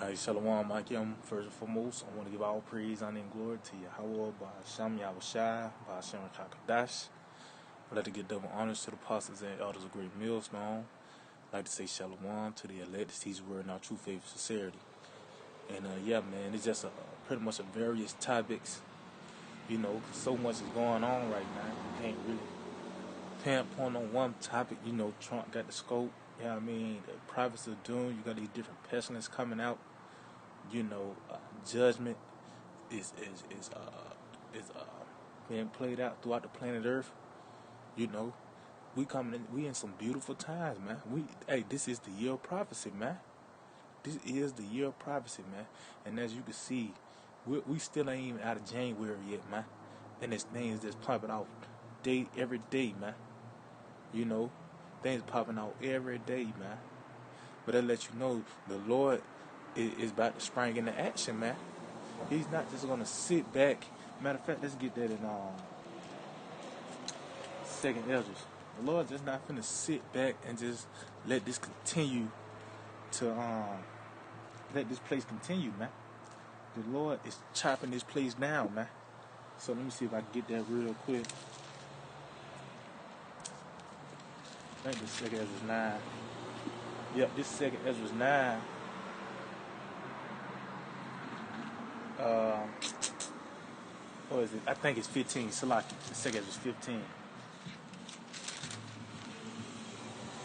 Alright, Shalom, Akim. First and foremost, I want to give all praise, honor, and glory to Yahweh, by Hashem, Yahushai, by Hashem, Kakadash. I'd like to give double honors to the apostles and elders of Great Millstone. I'd like to say Shalom to the elect, to teach word in our true faith and sincerity. And yeah, man, it's just pretty much a various topics. You know, 'cause so much is going on right now. You can't really pinpoint on one topic. You know, Trump got the scope. You know what I mean? The prophets of doom. You got these different pestilence coming out. You know, judgment is being played out throughout the planet Earth. You know, we in some beautiful times, man. This is the year of prophecy, man. This is the year of prophecy, man. And as you can see, we still ain't even out of January yet, man. And this things just popping out every day, man. You know, things popping out every day, man. But that lets you know the Lord is about to spring into action, man. He's not just gonna sit back. Matter of fact, let's get that in Second Ezra. The Lord just not finna sit back and just let this continue to let this place continue, man. The Lord is chopping this place down, man. So let me see if I can get that real quick. I think this Second Ezra 9. Yep, this Second Ezra 9. What is it? I think it's 15. Salaki. The Second Ezra 15.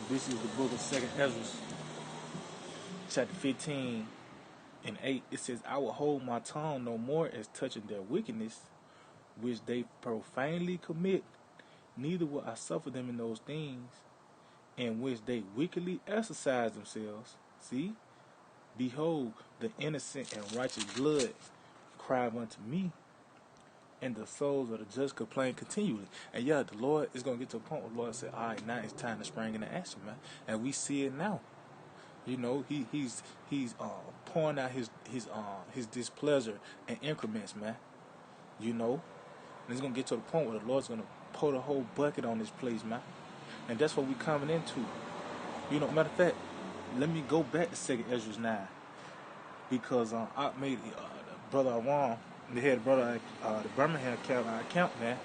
This is the book of Second Ezra, chapter 15 and 8. It says, "I will hold my tongue no more as touching their wickedness, which they profanely commit. Neither will I suffer them in those things, in which they wickedly exercise themselves. See, behold, the innocent and righteous blood cry unto me, and the souls of the just complain continually." And yeah, the Lord is gonna get to a point where the Lord said, "All right, now it's time to spring into action, man." And we see it now. You know, he's pouring out his displeasure in increments, man. You know, and it's gonna get to the point where the Lord's gonna pour the whole bucket on this place, man. And that's what we coming into. You know, matter of fact, let me go back to Second Ezra 9, because I made the brother Awan, the head brother, the Birmingham account, man.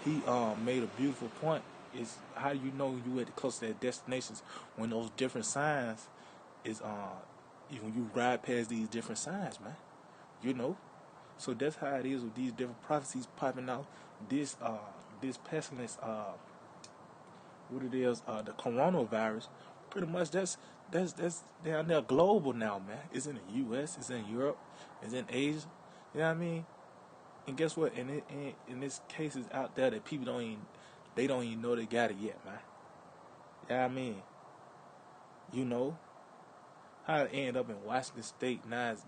He made a beautiful point. Is how do you know you at the close to that destinations when those different signs is when you ride past these different signs, man. You know, so that's how it is with these different prophecies popping out. This pestilence, what it is, the coronavirus. Pretty much that's down there global now, man. It's in the U.S., it's in Europe, it's in Asia. You know what I mean? And guess what? In this cases out there that people don't even know they got it yet, man. You know what I mean? You know how it ended up in Washington State, now it's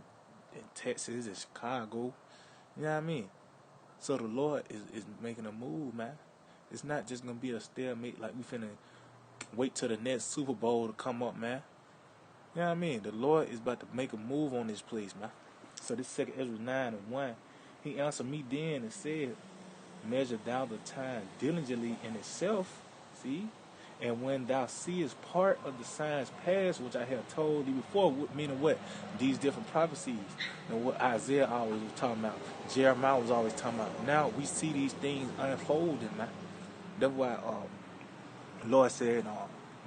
in Texas, in Chicago. You know what I mean? So the Lord is making a move, man. It's not just gonna be a stalemate like we finna wait till the next Super Bowl to come up, man. You know what I mean? The Lord is about to make a move on this place, man. So this Second Ezra 9 and 1, he answered me then and said, "Measure thou the time diligently in itself, see? And when thou seest part of the signs past, which I have told thee before," meaning what? These different prophecies. And what Isaiah always was talking about. Jeremiah was always talking about. Now we see these things unfolding, man. That's why the Lord said,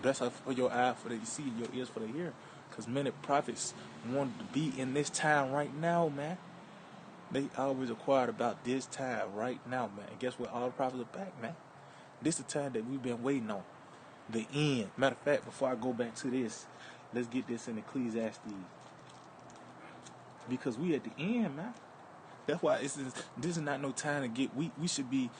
"Bless us for your eye for the see, your ears for the hear." Because many prophets wanted to be in this time right now, man. They always inquired about this time right now, man. And guess what? All the prophets are back, man. This is the time that we've been waiting on. The end. Matter of fact, before I go back to this, let's get this in Ecclesiastes. Because we at the end, man. That's why this is not no time to get weak. We shouldn't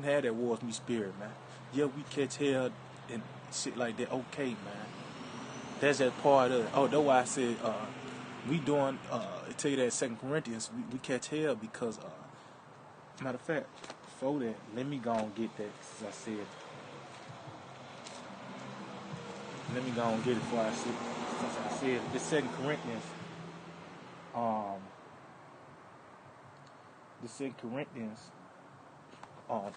have that war with me spirit, man. Yeah, we catch hell and shit like that. Okay, man. That's just part of it. Oh, that's why I said we doing tell you that 2 Corinthians we catch hell because matter of fact, before that, let me go and get that, as I said. Let me go and get it before I said, since I said it. This 2 Corinthians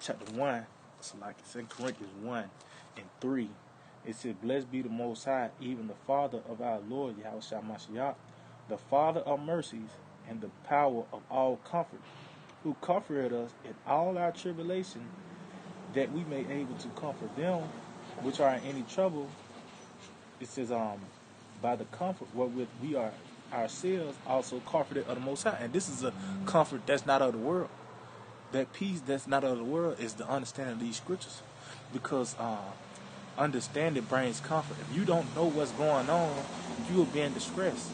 chapter 1, so like 2 Corinthians 1 and 3, it said, "Blessed be the Most High, even the Father of our Lord Yahushua Mashiach, the Father of mercies, and the power of all comfort, who comforted us in all our tribulation, that we may able to comfort them which are in any trouble. It says, by the comfort wherewith we are ourselves also comforted of the Most High. And this is a comfort that's not of the world. That peace that's not of the world is the understanding of these scriptures. Because understanding brings comfort. If you don't know what's going on, you will be in distress.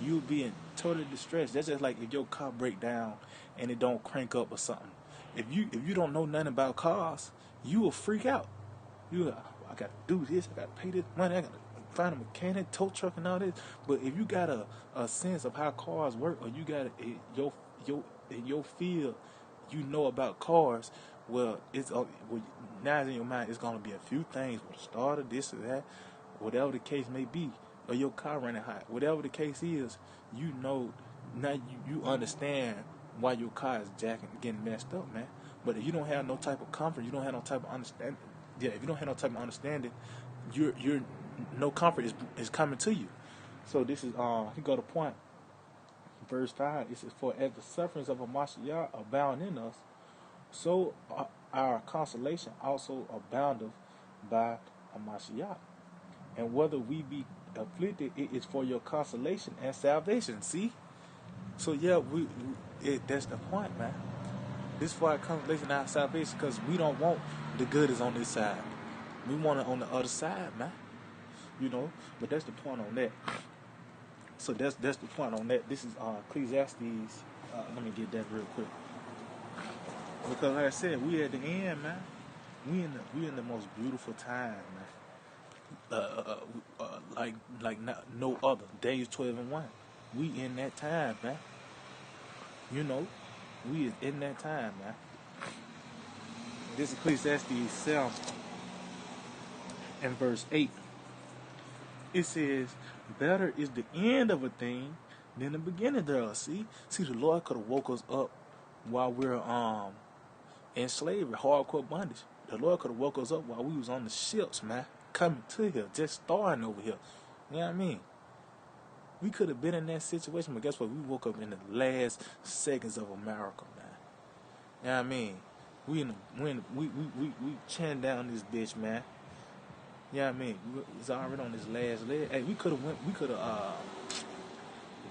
You will be in total distress. That's just like if your car break down and it don't crank up or something. If you don't know nothing about cars, you will freak out. I got to do this. I got to pay this money. I got to find a mechanic, tow truck, and all this. But if you got a sense of how cars work, or you got in your field, you know about cars. Well, now in your mind, it's gonna be a few things with the starter, this or that, whatever the case may be, or your car running hot. Whatever the case is, you know now you understand why your car is getting messed up, man. But if you don't have no type of comfort, you don't have no type of understanding. Yeah, if you don't have no type of understanding, you're no comfort is coming to you. So this is he go to point. Verse 5, it says, for as the sufferings of a Mashiach abound in us, so our consolation also aboundeth by a Mashiach. And whether we be afflicted, it is for your consolation and salvation. See? So yeah, that's the point, man. This is for our consolation and our salvation, because we don't want the good is on this side. We want it on the other side, man. You know? But that's the point on that. So that's the point on that. This is Ecclesiastes. Let me get that real quick. Because like I said, we at the end, man. We in the most beautiful time, man. Like no other. Days 12:1. We in that time, man. You know, we is in that time, man. This is Ecclesiastes 7 and verse 8. It says, better is the end of a thing than the beginning thereof. See, the Lord could have woke us up while we're in slavery, hardcore bondage. The Lord could have woke us up while we was on the ships, man, coming to here, just starting over here. You know what I mean? We could have been in that situation, but guess what? We woke up in the last seconds of America, man. You know what I mean? We chin down this bitch, man. You know what I mean? It's already on this last leg. Hey, we could have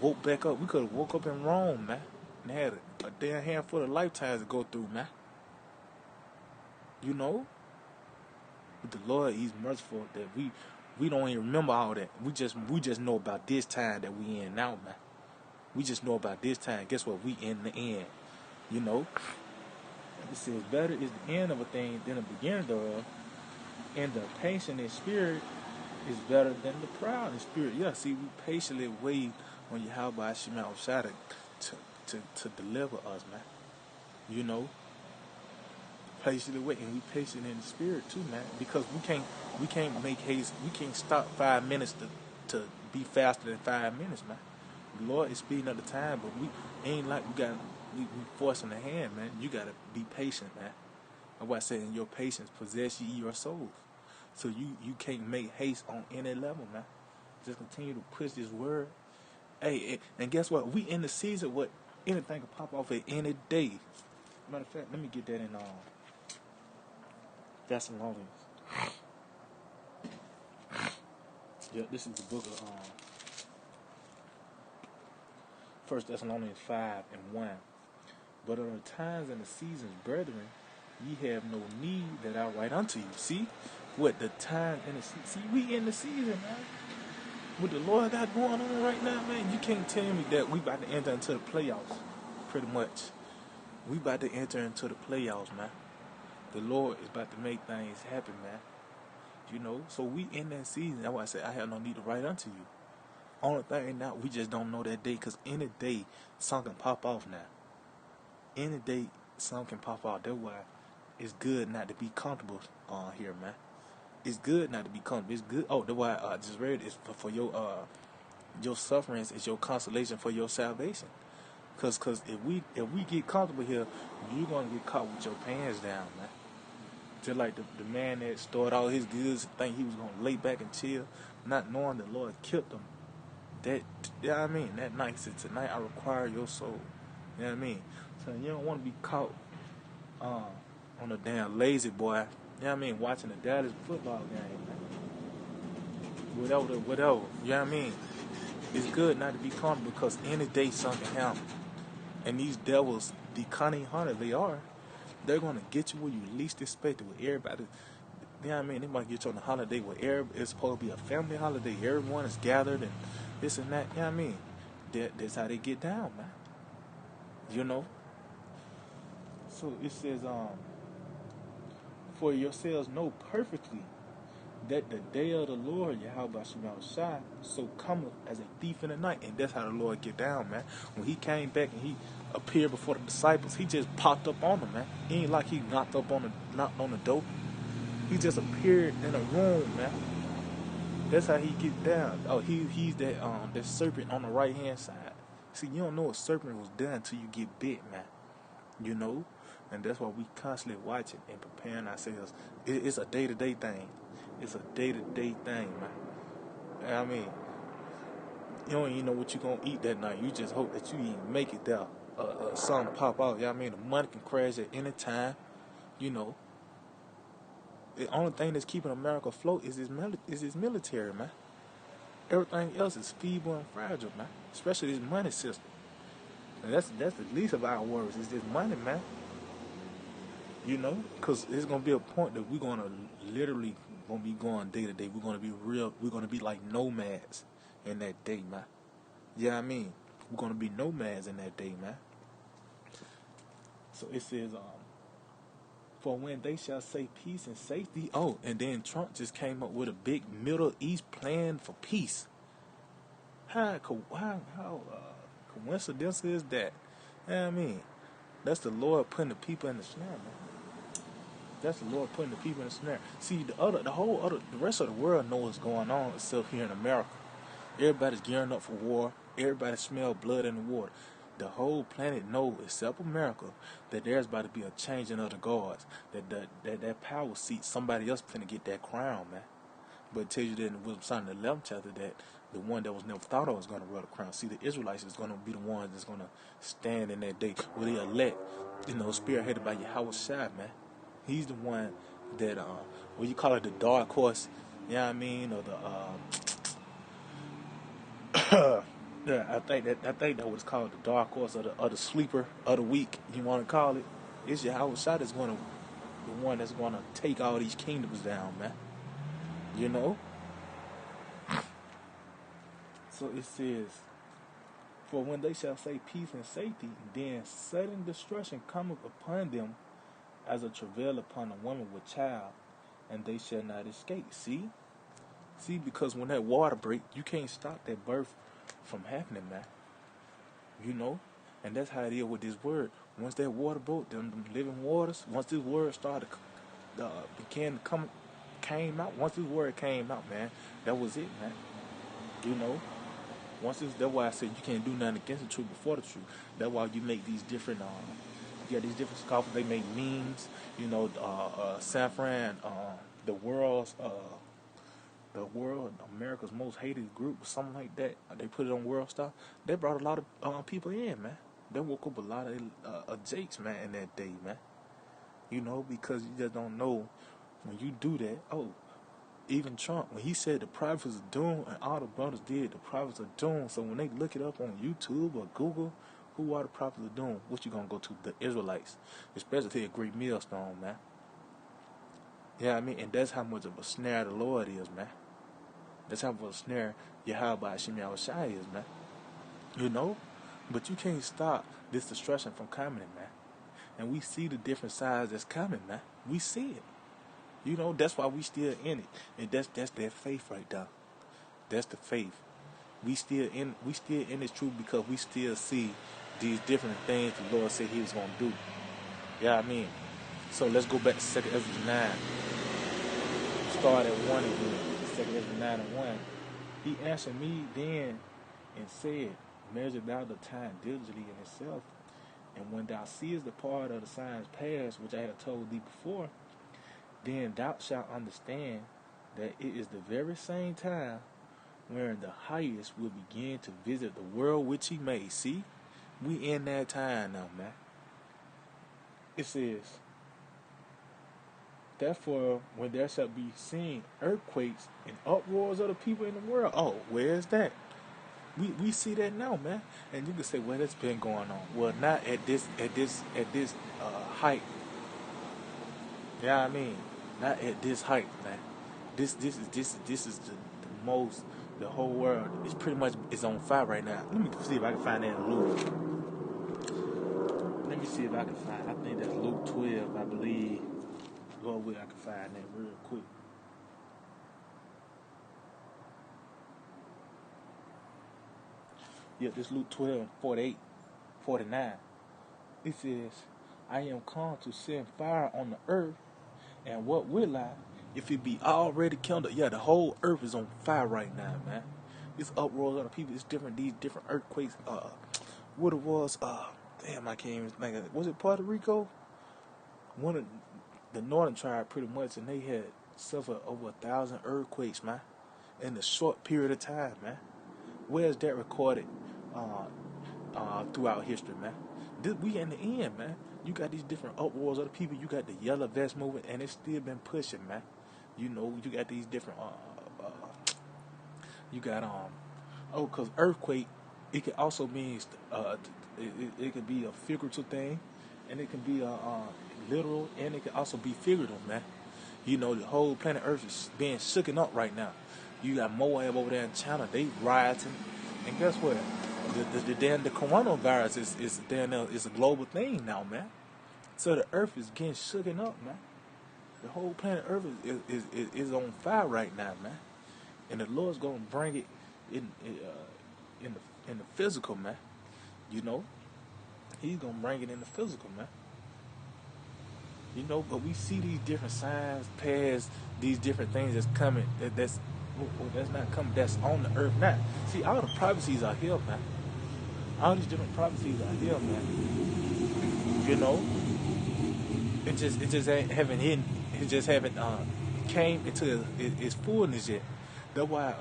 woke back up. We could have woke up in Rome, man, and had a damn handful of lifetimes to go through, man. You know? But the Lord, He's merciful that we don't even remember all that. We just know about this time that we in now, man. We just know about this time. Guess what? We in the end. You know? It says, better is the end of a thing than the beginning thereof. And the patient in spirit is better than the proud in spirit. Yeah, see, we patiently wait on Yahweh Shema Shada to deliver us, man. You know, patiently wait, and we patient in the spirit too, man. Because we can't make haste. We can't stop 5 minutes to be faster than 5 minutes, man. The Lord is speeding up the time, but we ain't like we forcing the hand, man. You gotta be patient, man. That's why I said, in your patience possess ye your souls. So you can't make haste on any level, man. Just continue to push this word. Hey, and guess what? We in the season where anything can pop off at any day. Matter of fact, let me get that in Thessalonians. Yeah, this is the book of 1 Thessalonians 5:1. But of the times and the seasons, brethren, ye have no need that I write unto you. See? What the time and the season. See, we in the season, man. What the Lord got going on right now, man, you can't tell me that we about to enter into the playoffs. Pretty much. We about to enter into the playoffs, man. The Lord is about to make things happen, man. You know? So we in that season. That's why I said I have no need to write unto you. Only thing now, we just don't know that day, because any day something can pop off now. Any day something can pop off. That's why it's good not to be comfortable here, man. It's good not to be comfortable. It's good. Oh, that's why I just read it. It's for your sufferings is your consolation for your salvation. Cause if we get comfortable here, you're gonna get caught with your pants down, man. Just like the man that stored all his goods, think he was gonna lay back and chill, not knowing the Lord killed him That, yeah, I mean, that night said, tonight I require your soul. You know what I mean? So you don't want to be caught uh, on a damn lazy boy. You know what I mean? Watching the Dallas football game, man. Whatever. You know what I mean? It's good not to be comfortable because any day something can happen. And these devils, the cunning hunter they are, they're going to get you where you least expect it with everybody. You know what I mean? They might get you on a holiday where it's supposed to be a family holiday. Everyone is gathered and this and that. You know what I mean? That's how they get down, man. You know? So it says, for yourselves know perfectly that the day of the Lord, Yahweh Shai, so cometh as a thief in the night. And that's how the Lord get down, man. When he came back and he appeared before the disciples, he just popped up on them, man. It ain't like he knocked on the door. He just appeared in a room, man. That's how he get down. Oh, he's that serpent on the right hand side. See, you don't know what serpent was done until you get bit, man. You know? And that's why we constantly watching and preparing ourselves. It's a day-to-day thing. It's a day-to-day thing, man. I mean, you don't even know what you're going to eat that night. You just hope that you even make it there. Something pop out. You know what I mean? The money can crash at any time. You know. The only thing that's keeping America afloat is his military, man. Everything else is feeble and fragile, man. Especially this money system. And that's the least of our worries is this money, man. You know, because it's gonna be a point that we're gonna literally gonna be going day to day. We're gonna be real. We're gonna be like nomads in that day, man. Yeah, I mean, we're gonna be nomads in that day, man. So it says, for when they shall say peace and safety. Oh, and then Trump just came up with a big Middle East plan for peace. How coincidence is that? You know what I mean? That's the Lord putting the people in the snare, man. That's the Lord putting the people in the snare. See, the rest of the world knows what's going on except here in America. Everybody's gearing up for war. Everybody smell blood in the water. The whole planet knows, except America, that there's about to be a changing of the guards. That power seat, somebody else finna get that crown, man. But it tells you that in the Wisdom Sign in the 11th chapter that the one that was never thought of was going to wear the crown. See, the Israelites is going to be the ones that's going to stand in that day where they elect, spearheaded by Yahweh Shai, man. He's the one that, what you call it, the dark horse, you know what I mean, or the, yeah, I think that was called the dark horse or the sleeper of the week, you want to call it. It's Yahweh Shai that's going to, the one that's going to take all these kingdoms down, man. You know? So it says, for when they shall say peace and safety, then sudden destruction cometh upon them as a travail upon a woman with child, and they shall not escape. See, because when that water break, you can't stop that birth from happening, man. You know, and that's how it is with this word. Once that water broke, them living waters. Once this word started, came out. Once this word came out, man, that was it, man. You know, that's why I said you can't do nothing against the truth before the truth. That's why you make these different. These different scoffers, they make memes, San Fran, the world, America's most hated group, or something like that. They put it on World Star. They brought a lot of people in, man. They woke up a lot of jakes, man, in that day, man. You know, because you just don't know when you do that. Oh, even Trump, when he said the prophets are doomed, and all the brothers did, the prophets are doomed. So when they look it up on YouTube or Google, who are the prophets of doom? What you gonna go to? The Israelites, especially to a great millstone, man. Yeah, I mean, and that's how much of a snare the Lord is, man. That's how much of a snare Yahweh Hashem Shai is, man. You know, but you can't stop this destruction from coming, man. And we see the different sides that's coming, man. We see it. You know, that's why we still in it, and that's that faith right there. That's the faith. We still in this truth because we still see these different things the Lord said He was gonna do. Yeah, I mean. So let's go back to 2 Ezra 9. Start at 1 again. 2 Ezra 9 and 1. He answered me then and said, measure thou the time diligently in itself, and when thou seest the part of the signs past, which I have told thee before, then thou shalt understand that it is the very same time wherein the highest will begin to visit the world which he made. See, we in that time now, man. It says, therefore, when there shall be seen earthquakes and uproars of the people in the world, oh, where's that? We see that now, man. And you can say, well, that's been going on. Well, not at this height. Yeah, I mean, not at this height, man. This is the most. The whole world is pretty much is on fire right now. Let me see if I can find that in Luke. Let me see if I can find. I think that's Luke 12, I believe. Lord will, I can find that real quick. Yeah, this Luke 12, 48, 49. It says, I am come to send fire on the earth, and what will I, if it be already kindled? Yeah, the whole earth is on fire right now, man. It's uproars of the people. It's different, these different earthquakes. What it was, damn, I can't even think of it. Was it Puerto Rico? One of the northern tribe, pretty much, and they had suffered over 1,000 earthquakes, man, in a short period of time, man. Where's that recorded throughout history, man? We in the end, man. You got these different uproars of the people. You got the yellow vest movement, and it's still been pushing, man. You know, you got these different you got because earthquake, it can also mean it can be a figurative thing, and it can be a literal, and it can also be figurative, man. You know, the whole planet Earth is being shooken up right now. You got Moab over there in China, they rioting, and guess what? The coronavirus is a global thing now, man. So the Earth is getting shooken up, man. The whole planet Earth is on fire right now, man. And the Lord's gonna bring it in the physical, man. You know, He's gonna bring it in the physical, man. You know, but we see these different signs past these different things that's coming. That's not coming. That's on the earth now. See, all the prophecies are here, man. All these different prophecies are here, man. You know, it just haven't hidden. It just haven't came into its fullness yet. That's why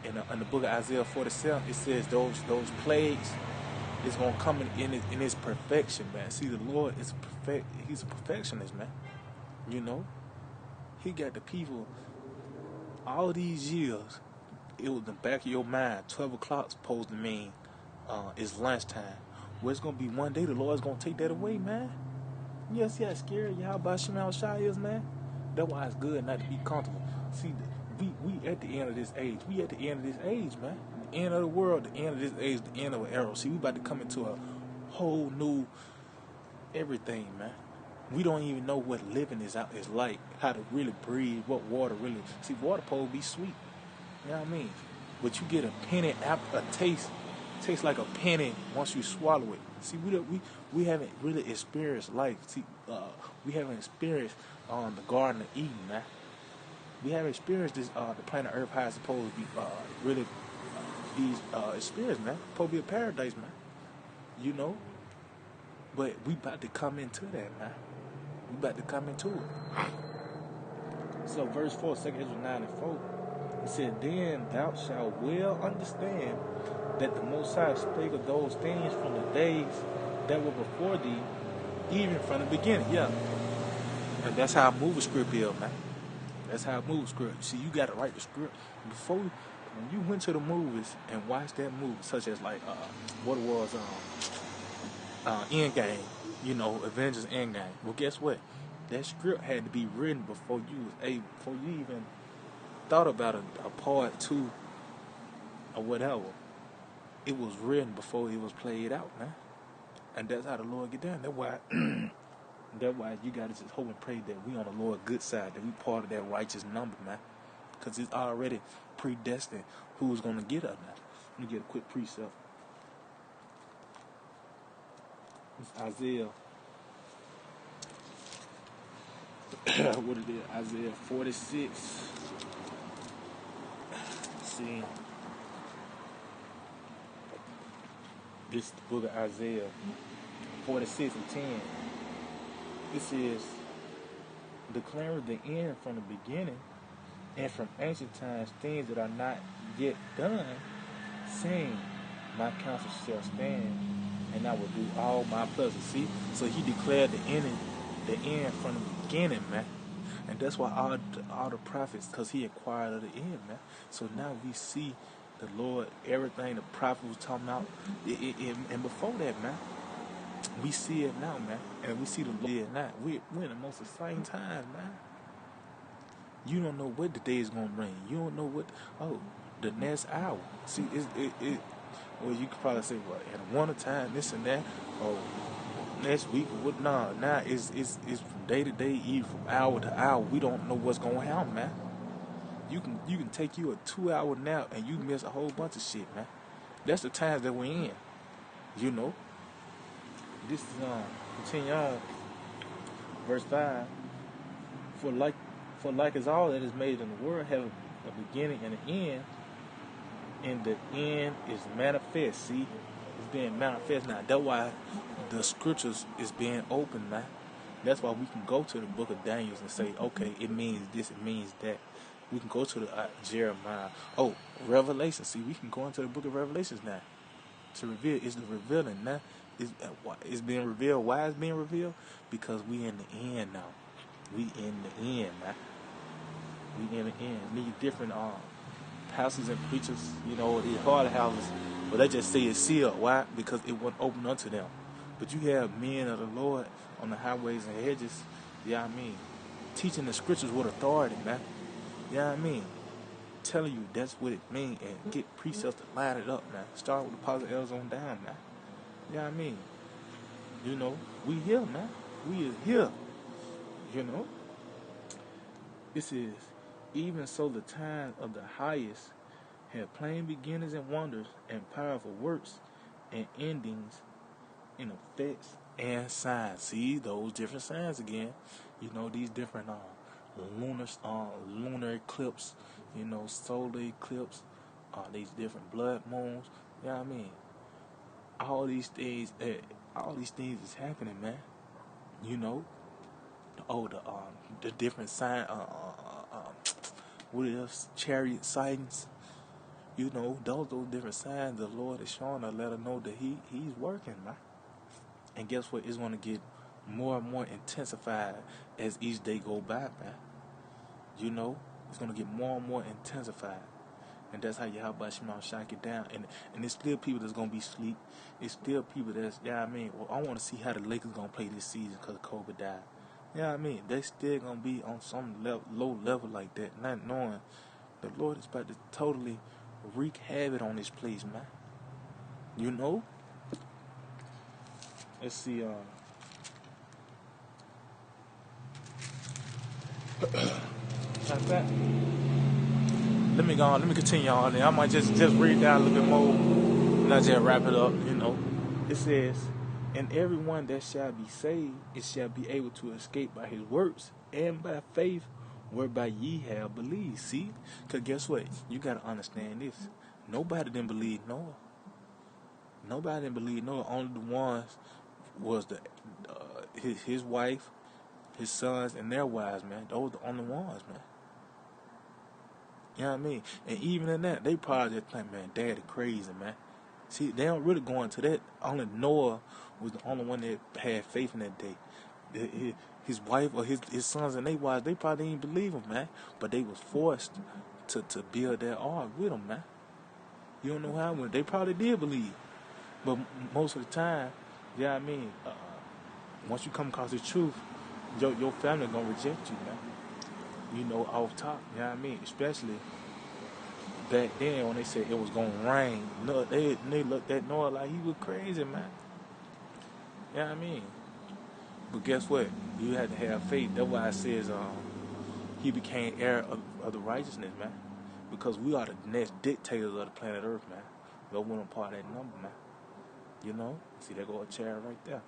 in the book of Isaiah 47 it says those plagues is gonna come in its perfection, man. See, the Lord is He's a perfectionist, man. You know, He got the people all these years. It was in the back of your mind. 12 o'clock supposed to mean it's lunchtime. Well, it's gonna be one day the Lord's gonna take that away, man. Yes, scary. Y'all about Shemal Shai is, man. That's why it's good not to be comfortable. See, we at the end of this age. We at the end of this age, man. The end of the world, the end of this age, the end of an era. See, we about to come into a whole new everything, man. We don't even know what living is like, how to really breathe, what water really. See, water supposed to be sweet. You know what I mean? But you get a penny after a taste. Tastes like a penny once you swallow it. See, we haven't really experienced life. See, we haven't experienced the Garden of Eden, man. We haven't experienced this the planet Earth how it's supposed to be really be experienced, man. Supposed to be a paradise, man. You know. But we about to come into that, man. We about to come into it. So verse 4, 2 Ezra 9 and 4, it said, then thou shalt well understand that the Most High spake of those things from the days that were before thee, even from the beginning. Yeah. And that's how a movie script is, man. That's how a movie script. See, you got to write the script before when you went to the movies and watched that movie, such as like what it was Endgame, you know, Avengers Endgame. Well, guess what? That script had to be written before you even thought about a part 2 or whatever. It was written before it was played out, man. And that's how the Lord get down. That's why you gotta just hope and pray that we on the Lord's good side, that we part of that righteous number, man. Because it's already predestined who's gonna get us now. Let me get a quick precept. It's Isaiah. What is it? Isaiah 46. Let's see. This is the book of Isaiah 46 and 10. It says, declaring the end from the beginning, and from ancient times things that are not yet done, saying, my counsel shall stand, and I will do all my pleasure. See? So he declared the end from the beginning, man. And that's why all the prophets, because he inquired of the end, man. So now we see the Lord, everything the prophet was talking about, and before that, man, we see it now, man. And we see the Lord now. We're in the most exciting time, man. You don't know what the day is going to bring. You don't know the next hour. See, well, you could probably say, well, at a one time, this and that, or next week, or what? Nah, now it's from day to day, even from hour to hour. We don't know what's going to happen, man. You can take you a 2-hour nap and you miss a whole bunch of shit, man. That's the times that we're in. You know. This is continue on, verse 5. For like as all that is made in the world have a beginning and an end, and the end is manifest. See, it's being manifest now. That's why the scriptures is being opened, man. That's why we can go to the book of Daniel and say, okay, it means this, it means that. We can go to the Jeremiah. Oh, Revelation. See, we can go into the book of Revelations now to reveal. It's the revealing now. It's being revealed. Why it's being revealed? Because we in the end now. We in the end, man. We in the end. Need different pastors and preachers, you know, these hard houses, but they just say it's sealed. Why? Because it wasn't open unto them. But you have men of the Lord on the highways and hedges, you know what I mean, teaching the scriptures with authority, man. You know what I mean? Telling you that's what it means, and get precepts to line it up, man. Start with the positive L's on down, man. You know what I mean? You know, we here, man. We is here. You know? This is, even so the time of the highest have plain beginnings and wonders and powerful works and endings in effects and signs. See, those different signs again. You know, these different lunar eclipse, you know, solar eclipse, these different blood moons. You know what I mean? All these things is happening, man. You know, the different sign, what else? Chariot sightings. You know, those different signs the Lord is showing to let us know that He's working, man. And guess what? It's going to get more and more intensified as each day go by, man. You know, it's going to get more and more intensified. And that's how Yahweh Shema shock it down. And there's still people that's going to be asleep. It's still people that's, you know what I mean? Well, I want to see how the Lakers going to play this season because Kobe died. You know what I mean? They still going to be on some low level like that, not knowing the Lord is about to totally wreak havoc on this place, man. You know? Let's see, like that. Let me continue on there. I might just read down a little bit more and I just wrap it up, you know. It says, and everyone that shall be saved, it shall be able to escape by his works and by faith whereby ye have believed. See? Because guess what? You got to understand this. Nobody didn't believe Noah. Nobody didn't believe Noah. Only the ones was his wife, his sons, and their wives, man. Those were the only ones, man. You know what I mean? And even in that, they probably just think, man, Daddy crazy, man. See, they don't really go into that. Only Noah was the only one that had faith in that day. His wife or his sons and their wives, they probably didn't believe him, man. But they was forced to build that ark with him, man. You don't know how, but they probably did believe. But most of the time, you know what I mean? Once you come across the truth, your family gonna reject you, man. You know, off top, you know what I mean? Especially back then when they said it was gonna rain. No, they looked at Noah like he was crazy, man. You know what I mean? But guess what? You had to have faith. That's why it says he became heir of the righteousness, man. Because we are the next dictators of the planet Earth, man. We want a part of that number, man. You know? See, there go a chair right there.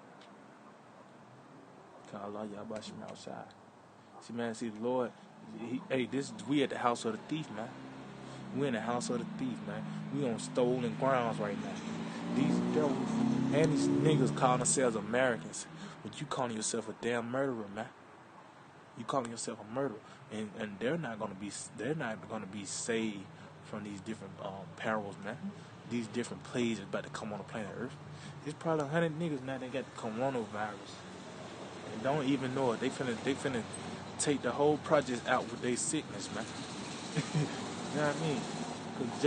Allah Yahweh Shema outside. See, man, see, the Lord, we at the house of the thief, man. We in the house of the thief, man. We on stolen grounds right now. These devils and these niggas calling themselves Americans, but you calling yourself a damn murderer, man. You calling yourself a murderer, and they're not gonna be saved from these different perils, man. These different plagues is about to come on the planet Earth. It's probably 100 niggas now that got the coronavirus and don't even know it. They finna take the whole project out with their sickness, man. You know what I mean? Cause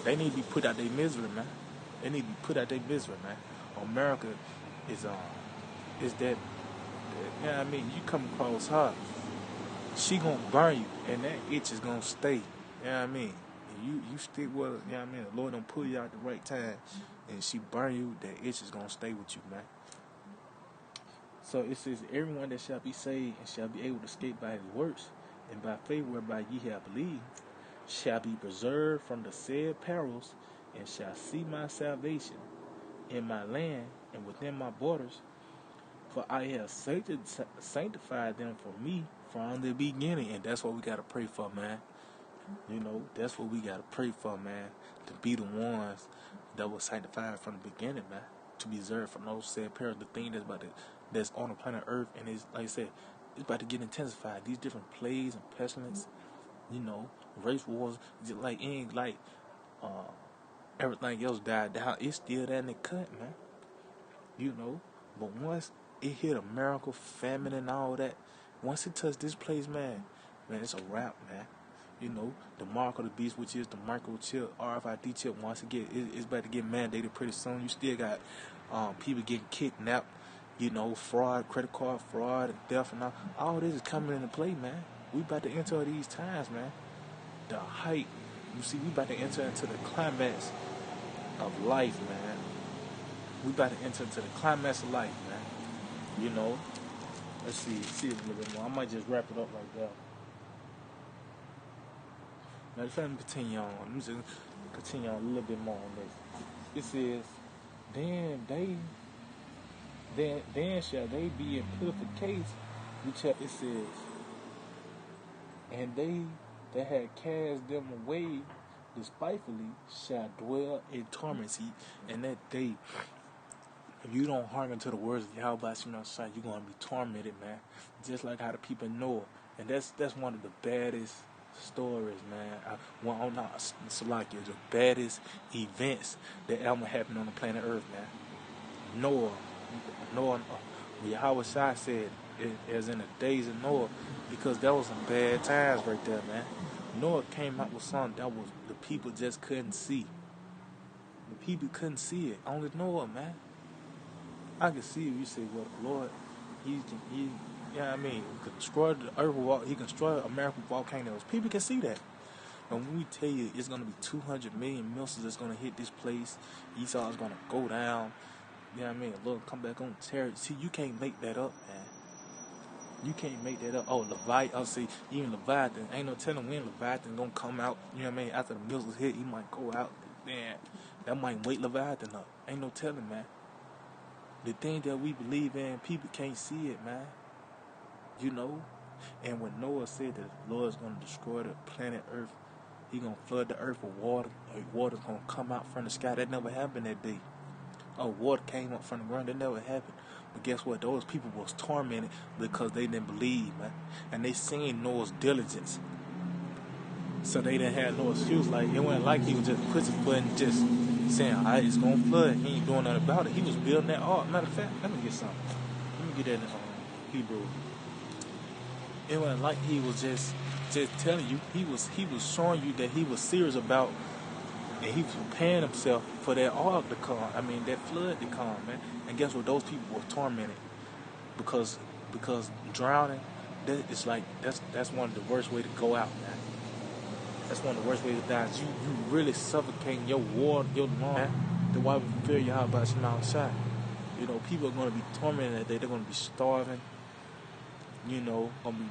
they need to be put out their misery, man. They need to be put out their misery, man. America is that, you know what I mean? You come across her, she gonna burn you, and that itch is gonna stay. You know what I mean? And you stick with her, you know what I mean? The Lord don't pull you out at the right time, and she burn you, that itch is gonna stay with you, man. So it says, everyone that shall be saved and shall be able to escape by his works, and by faith whereby ye have believed, shall be preserved from the said perils, and shall see my salvation in my land and within my borders. For I have sanctified them for me from the beginning. And that's what we got to pray for, man. You know, that's what we got to pray for, man. To be the ones that were sanctified from the beginning, man. To be reserved from those said perils, the thing that's on the planet Earth. And it's, like I said, it's about to get intensified. These different plagues and pestilence, you know, race wars, just like everything else died down. It's still there in the cut, man. You know, but once it hit America, famine and all that, once it touched this place, man, it's a wrap, man. You know, the mark of the beast, which is the microchip, RFID chip, once it's about to get mandated pretty soon. You still got people getting kidnapped, you know, fraud, credit card fraud, and theft, and all this is coming into play, man. We about to enter these times, man. The height, you see, we about to enter into the climax of life, man. We about to enter into the climax of life, man. You know, let's see it a little bit more. I might just wrap it up right there. Now, if I continue on, let me just continue on a little bit more on this. It says, then shall they be in pitiful case, which it says, and they that had cast them away despitefully shall dwell in torment. See, and that day, if you don't hearken to the words of Yahweh Shai, you're gonna be tormented, man. Just like how the people know. And that's one of the baddest stories, man. Salakia, the baddest events that ever happened on the planet Earth, man. Noah, Yahweh Shai said, as in the days of Noah, because that was some bad times right there, man. Noah came out with something that was the people just couldn't see. The people couldn't see it. Only Noah, man. I can see if you say, well, the Lord, he you know what I mean, he can destroy the earth, he can destroy American volcanoes. People can see that. And when we tell you it's going to be 200 million missiles that's going to hit this place, Esau is going to go down, you know what I mean, the Lord come back on terror. See, you can't make that up, man. You can't make that up. Oh, Leviathan, see, even Leviathan, ain't no telling when Leviathan going to come out, you know what I mean, after the missiles hit, he might go out, man, that might wake Leviathan up. Ain't no telling, man. The thing that we believe in, people can't see it, man. You know? And when Noah said that the Lord's going to destroy the planet Earth, he going to flood the earth with water, water's going to come out from the sky. That never happened that day. Oh, water came up from the ground. That never happened. But guess what? Those people was tormented because they didn't believe, man. And they seen Noah's diligence. So they didn't have no excuse. Like, it wasn't like he was just pushing the button, just saying, all right, it's going to flood. He ain't doing nothing about it. He was building that ark. Matter of fact, let me get something. Let me get that in Hebrew. It wasn't like he was just telling you. He was showing you that he was serious about, and he was preparing himself for that ark to come. I mean, that flood to come, man. And guess what? Those people were tormented because drowning. It's like that's one of the worst way to go out, man. That's one of the worst ways to die. You really suffocating your water, your lung. That's why we fear you how about Shema Shai. You know, people are going to be tormented that day. They're going to be starving. You know, going to be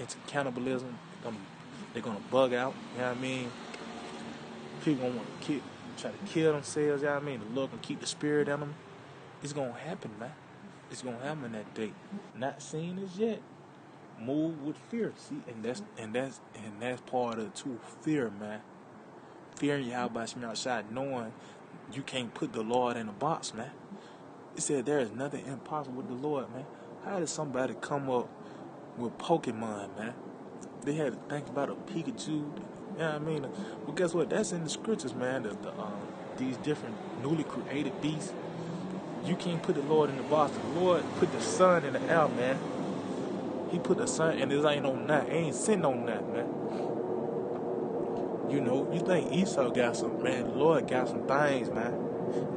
into cannibalism. They're going to bug out. You know what I mean? People going to want to try to kill themselves. You know what I mean? The Lord can keep the spirit in them. It's going to happen, man. It's going to happen that day. Not seeing this yet. Move with fear, see, and that's part of it too. Fear, man. Fearing Yahweh Shema Shai, knowing you can't put the Lord in a box, man. It said there is nothing impossible with the Lord, man. How does somebody come up with Pokemon, man. They had to think about a Pikachu. You know what I mean? Well, guess what? That's in the scriptures, man. These different newly created beasts. You can't put the Lord in the box. The Lord put the sun in the air, man. He put the sun, and it ain't on nothing. Ain't sitting on nothing, man. You know, you think Esau got some, man. The Lord got some things, man.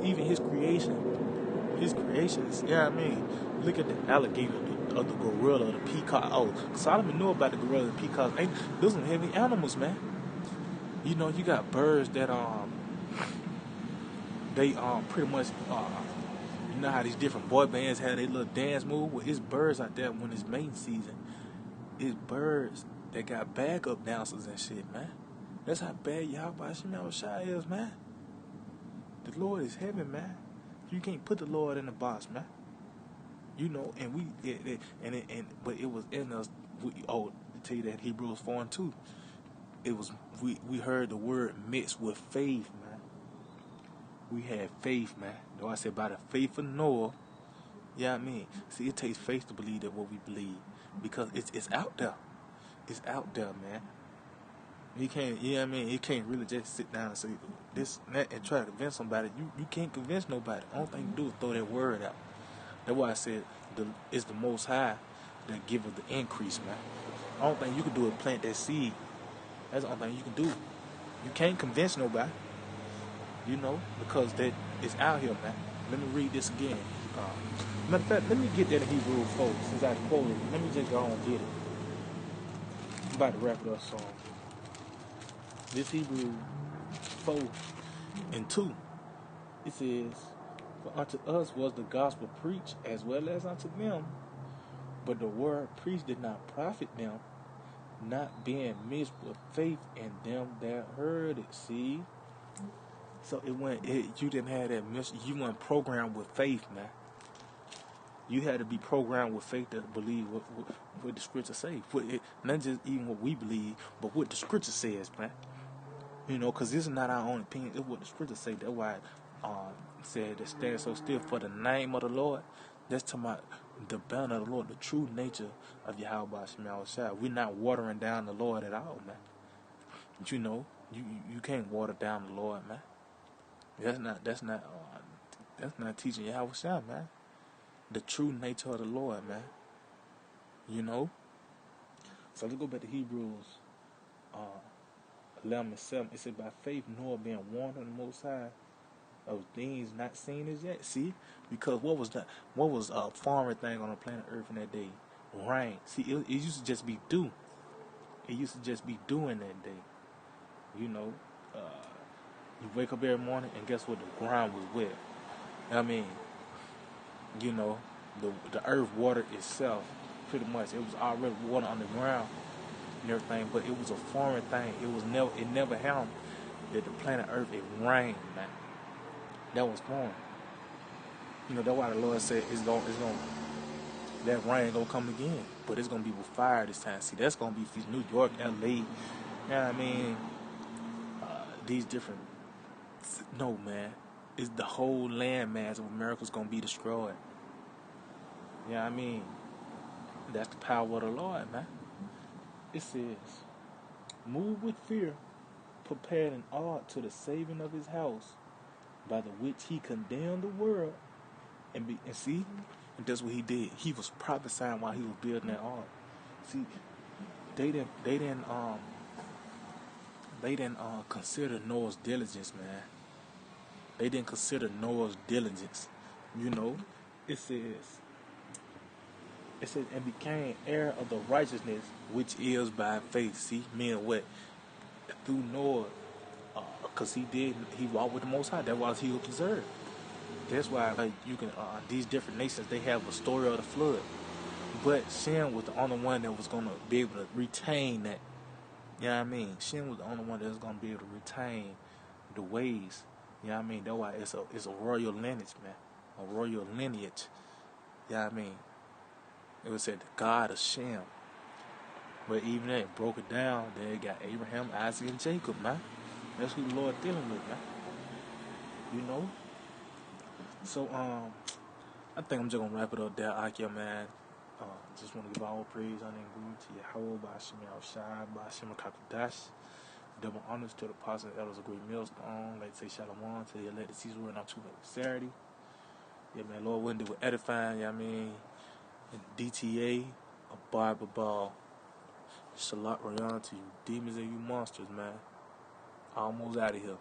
Even his creations, yeah, I mean, look at the alligator, the gorilla, the peacock. Oh, Solomon knew about the gorilla, the peacock. Those some heavy animals, man. You know, you got birds that they pretty much you know how these different boy bands have their little dance move. Well, it's birds out there when it's mating season. It's birds that got backup dancers and shit, man. That's how bad Yahweh Shai is, man. The Lord is heaven, man. You can't put the Lord in the box, man. You know, and but it was in us. To tell you that Hebrews 4:2, it was we heard the word mixed with faith, man. We had faith, man. Though I said by the faith of Noah, yeah, I mean, see, it takes faith to believe that what we believe because it's out there. It's out there, man. You can't, you know what I mean? You can't really just sit down and say this and that and try to convince somebody. You can't convince nobody. The only thing you do is throw that word out. That's why I said it's the Most High that giveth the increase, man. The only thing you can do is plant that seed. That's the only thing you can do. You can't convince nobody, you know, because that is out here, man. Let me read this again. Matter of fact, let me get that in Hebrews 4 since I quoted it. Let me just go on and get it. I'm about to wrap it up soon. This Hebrews 4:2, it says, for unto us was the gospel preached as well as unto them, but the word preached did not profit them, not being mixed with faith in them that heard it. See? So you didn't have that you weren't programmed with faith, man. You had to be programmed with faith to believe what the scripture say. Not just even what we believe, but what the scripture says, man. You know, because this is not our own opinion. It's what the scriptures say. That's why said that stand so still for the name of the Lord. That's talking about the banner of the Lord, the true nature of Yahweh Shai. We're not watering down the Lord at all, man. But you know, you can't water down the Lord, man. That's not teaching Yahweh Shai, man. The true nature of the Lord, man. You know. So let's go back to Hebrews 11:7. It said, by faith Noah being warned of the Most High of things not seen as yet. See, because what was a foreign thing on the planet Earth in that day? Rain. See, it used to just be dew. It used to just be dew in that day. You know, you wake up every morning and guess what? The ground was wet. I mean, you know, the earth watered itself pretty much. It was already water on the ground and everything, but it was a foreign thing. It never happened that the planet Earth it rained, man. That was foreign. You know, that's why the Lord said that rain gonna come again, but it's gonna be with fire this time. See, that's gonna be for New York, LA. You know what I mean? These different. No, man. It's the whole landmass of America's gonna be destroyed. You know what I mean? That's the power of the Lord, man. It says, move with fear, prepared an ark to the saving of his house, by the which he condemned the world, and see, and that's what he did. He was prophesying while he was building that ark. See, they didn't consider Noah's diligence, man. They didn't consider Noah's diligence. You know, it says, and became heir of the righteousness which is by faith. See, meaning what? Through Noah, because he walked with the Most High. That was he was preserved. That's why you can these different nations they have a story of the flood, but Shem was the only one that was gonna be able to retain that. You know what I mean? Shem was the only one that was gonna be able to retain the ways. You know what I mean? That's why it's a royal lineage, man, a royal lineage. You know what I mean? It was said the God of Shem, but even then it broke it down. Then it got Abraham, Isaac, and Jacob, man. That's who the Lord dealing with, man. You know. So I think I'm just gonna wrap it up there, Akia, man. Just want to give all praise, honor, and glory to Yahweh, by Hashem Shai, by Hashem Kakadash. Double honors to the apostles and elders of Great Millstone. Like to say Shalom to the elected Caesar and our true Saturday. Yeah, man, Lord willing, they were edifying, yeah, I mean, and DTA, a Bible ball. Shalom Rayan to you demons and you monsters, man. Almost out of here.